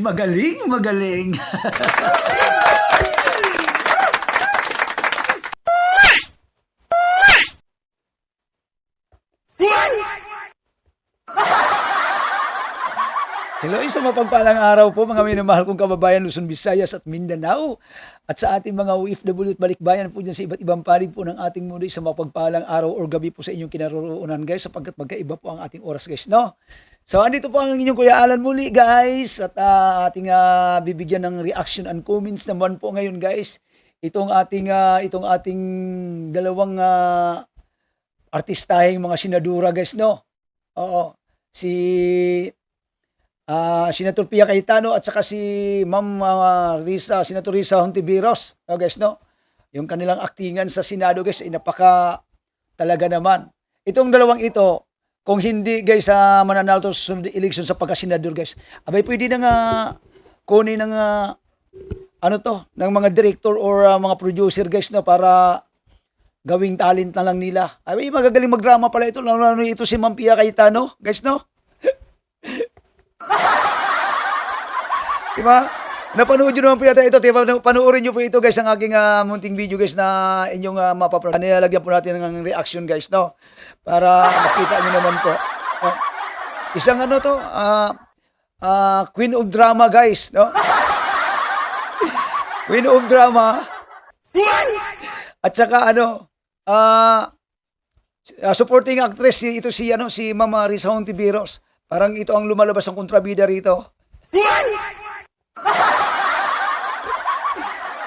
Magaling, magaling. Hello, isang mapagpalang araw po mga minamahal kong kababayan Luzon, Visayas at Mindanao. At sa ating mga OFW at balikbayan po dyan sa iba't ibang panig po ng ating mundo, isang mapagpalang araw or gabi po sa inyong kinaroroonan guys, sapagkat magkaiba po ang ating oras guys, no? So andito po ang inyong Kuya Alan muli guys, at ating bibigyan ng reaction and comments naman po ngayon guys. Itong ating dalawang artistaheng mga senadora guys, no? Oo. Si Senator Pia Cayetano at saka si Ma'am Senator Risa Hontiveros, no, guys, no? Yung kanilang aktingan sa Senado, guys, ay napaka talaga naman. Itong dalawang ito, kung hindi, guys, mananalo to sa susunod na election sa pagka-senador, guys, abay, pwede na nga kunin ng ng mga director or mga producer, guys, no, para gawing talent na lang nila. Ay, magagaling magdrama pala ito, lalo ito si Ma'am Pia Cayetano, guys, no? Diba? Napanood nyo naman po yata ito. Diba? Panoorin nyo po ito guys, ang aking munting video guys na inyong mapapanood. Nilalagyan po natin ng reaction guys, no? Para makita nyo naman po. No? Isang Queen of Drama guys, no? Queen of Drama. At saka supporting actress ito si Mama Risa Hontiveros. Parang ito ang lumalabas ang kontrabida rito.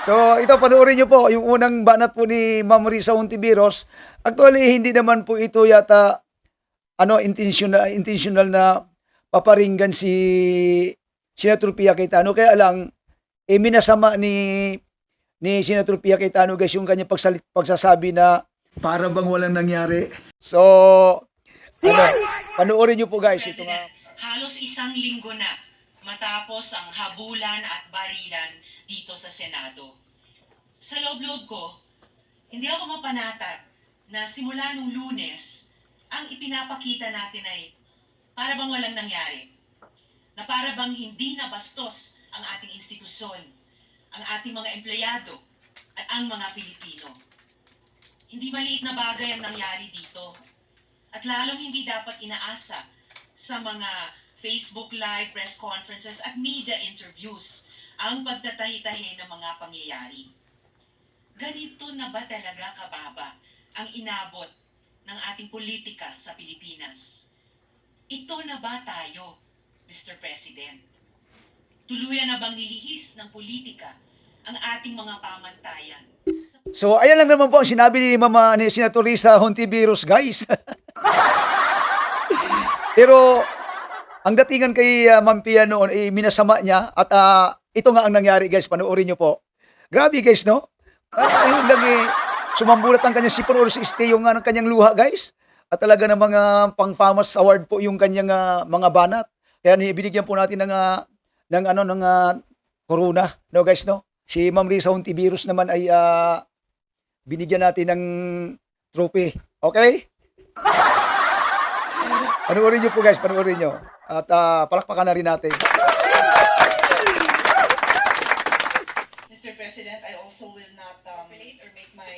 So, ito, panoorin nyo po, yung unang banat po ni Ma'am Risa Hontiveros. Actually, hindi naman po ito yata, intentional na paparinggan si Senator Pia Cayetano. Kaya lang, minasama ni Senator Pia Cayetano, guys, yung kanyang pagsasabi na para bang walang nangyari. So, panoorin nyo po, guys. Ito nga. Halos isang linggo na matapos ang habulan at barilan dito sa Senado. Sa loob-loob ko, hindi ako mapanatag na simula nung Lunes, ang ipinapakita natin ay para bang walang nangyari. Na para bang hindi nabastos ang ating institusyon, ang ating mga empleyado, at ang mga Pilipino. Hindi maliit na bagay ang nangyari dito. At lalong hindi dapat inaasa sa mga Facebook Live, press conferences at media interviews ang pagtatahi-tahi ng mga pangyayari. Ganito na ba talaga kababa ang inabot ng ating politika sa Pilipinas? Ito na ba tayo, Mr. President? Tuluyan na bang nilihis ng politika ang ating mga pamantayan? So, ayan lang naman po ang sinabi ni Senator Risa Hontiveros, guys. Pero ang datingan kay Ma'am Pia noon ay minasama niya at ito nga ang nangyari guys, panoorin niyo po. Grabe guys, no? Ayun lang sumambulat ang kanyang sipon or si stay yung ng kanyang luha guys. At talaga ng mga pang-famous award po yung kanyang mga banat. Kaya binigyan po natin ng corona, no guys, no? Si Ma'am Risa Hontiveros naman ay binigyan natin ng trophy. Okay? Panoorin nyo po guys, panoorin nyo. At palakpakan na rin natin. Mr. President, I also will not relate or make my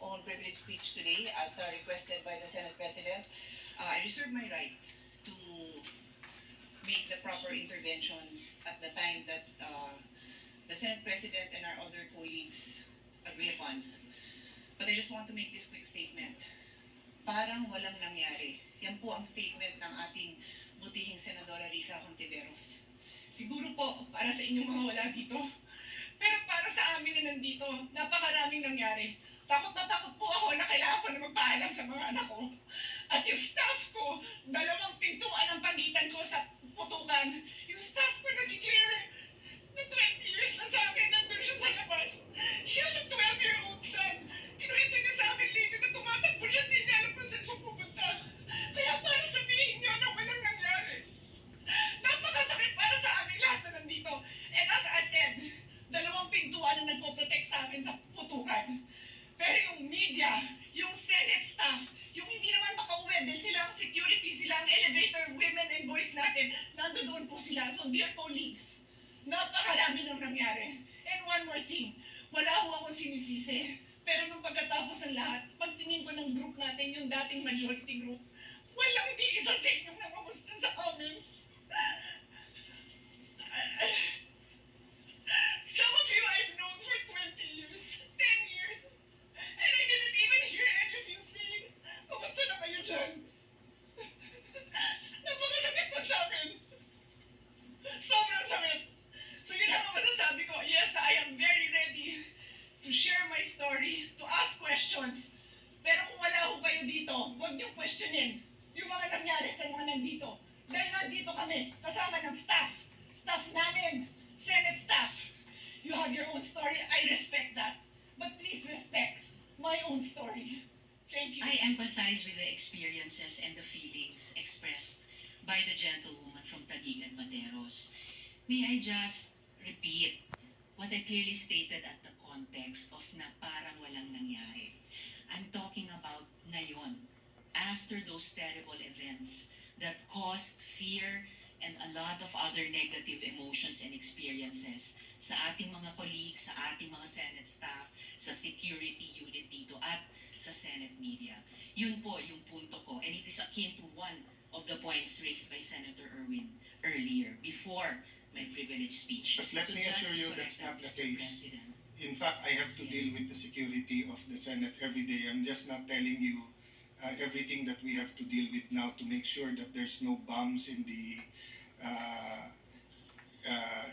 own privilege speech today as requested by the Senate President. I reserve my right to make the proper interventions at the time that the Senate President and our other colleagues agree upon. But I just want to make this quick statement. Parang walang nangyari. Yan po ang statement ng ating butihing Senadora Risa Hontiveros. Siguro po, para sa inyong mga wala dito, pero para sa amin na nandito, napakaraming nangyari. Takot na takot po ako na kailangan ko na magpaalam sa mga anak ko. At yung staff ko, 2 pintuan ang pagitan ko sa putukan. Yung staff ko na si Claire, na 20 years na sa akin, nandun siya sa labas. She has a 12-year-old son. Kinuwento niya sa akin later na tumatakbo siya, hindi niya alam kung saan siya pupunta. Kaya para sabihin niyo na walang nangyari. Napakasakit para sa aming lahat na nandito. And as I said, 2 pintuan ang nagpo-protect sa akin sa putukan. Pero yung media, yung Senate staff, yung hindi naman makauwi dahil sila ang security, sila ang elevator women and boys natin, nandoon po sila. So dear colleagues, napakarami nang nangyari. And one more thing, wala ho akong sinisisi. Pero nung pagkatapos ng lahat, pagtingin ko ng group natin, yung dating majority group, walang di isa sa inyong nakamusta sa amin. Some of you I've known for 20 years, 10 years, and I didn't even hear any of you saying, kamusta na kayo dyan? Napakasakit na sa akin. Sobrang sakit. So yun ang masasabi ko. Yes, I am very ready to share my story, to ask questions. Pero kung wala ho kayo dito, huwag niyong questionin yung mga nangyari sa mga nandito. Dahil nandito kami, kasama ng staff namin, Senate staff. You have your own story, I respect that. But please respect my own story. Thank you. I empathize with the experiences and the feelings expressed by the gentlewoman from Taguig and Materos. May I just repeat what I clearly stated at the context of na parang walang nangyari. I'm talking about ngayon, after those terrible events that caused fear and a lot of other negative emotions and experiences sa ating mga colleagues, sa ating mga Senate staff, sa security unit dito at sa Senate media. Yun po yung punto ko. And it is akin to one of the points raised by Senator Erwin earlier, before my privileged speech. But let me just assure you to that's correct not the Mr. case. President. In fact, I have to deal with the security of the Senate every day. I'm just not telling you everything that we have to deal with now to make sure that there's no bombs in the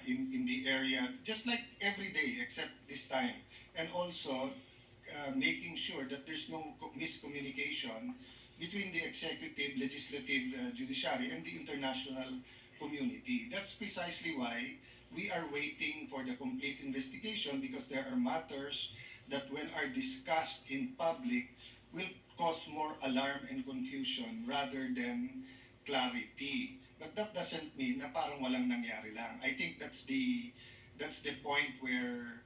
in the area, just like every day except this time. And also making sure that there's no miscommunication between the executive, legislative, judiciary, and the international community. That's precisely why we are waiting for the complete investigation, because there are matters that when are discussed in public will cause more alarm and confusion rather than clarity. But that doesn't mean na parang walang nangyari lang. I think that's the point where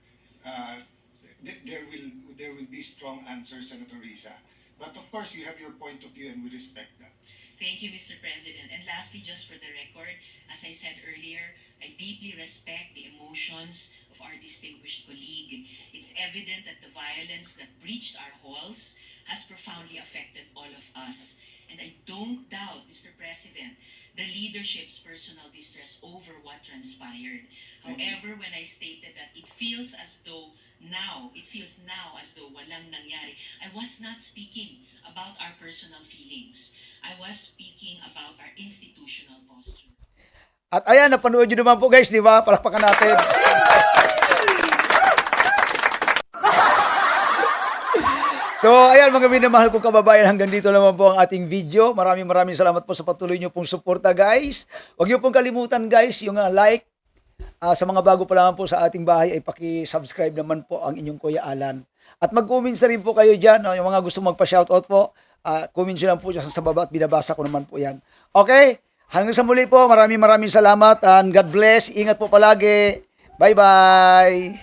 there will be strong answers, Senator Risa. But of course, you have your point of view, and we respect that. Thank you, Mr. President. And lastly, just for the record, as I said earlier, I deeply respect the emotions of our distinguished colleague. It's evident that the violence that breached our halls has profoundly affected all of us. And I don't doubt, Mr. President, the leadership's personal distress over what transpired. However, when I stated that it feels now as though walang nangyari, I was not speaking about our personal feelings. I was speaking about our institutional posture. At ayan, napanood nyo naman po guys, di ba? Palakpakan natin. So, ayan mga minamahal kong kababayan, hanggang dito naman po ang ating video. Maraming salamat po sa patuloy nyo pong suporta guys. Huwag nyo pong kalimutan guys, yung like. Sa mga bago pa lang po sa ating bahay ay paki-subscribe naman po ang inyong Kuya Alan. At mag-comments na rin po kayo dyan, no? Yung mga gusto magpa-shoutout po, comments nyo lang po dyan sa baba at binabasa ko naman po yan. Okay? Hanggang sa muli po, maraming salamat and God bless. Ingat po palagi. Bye-bye.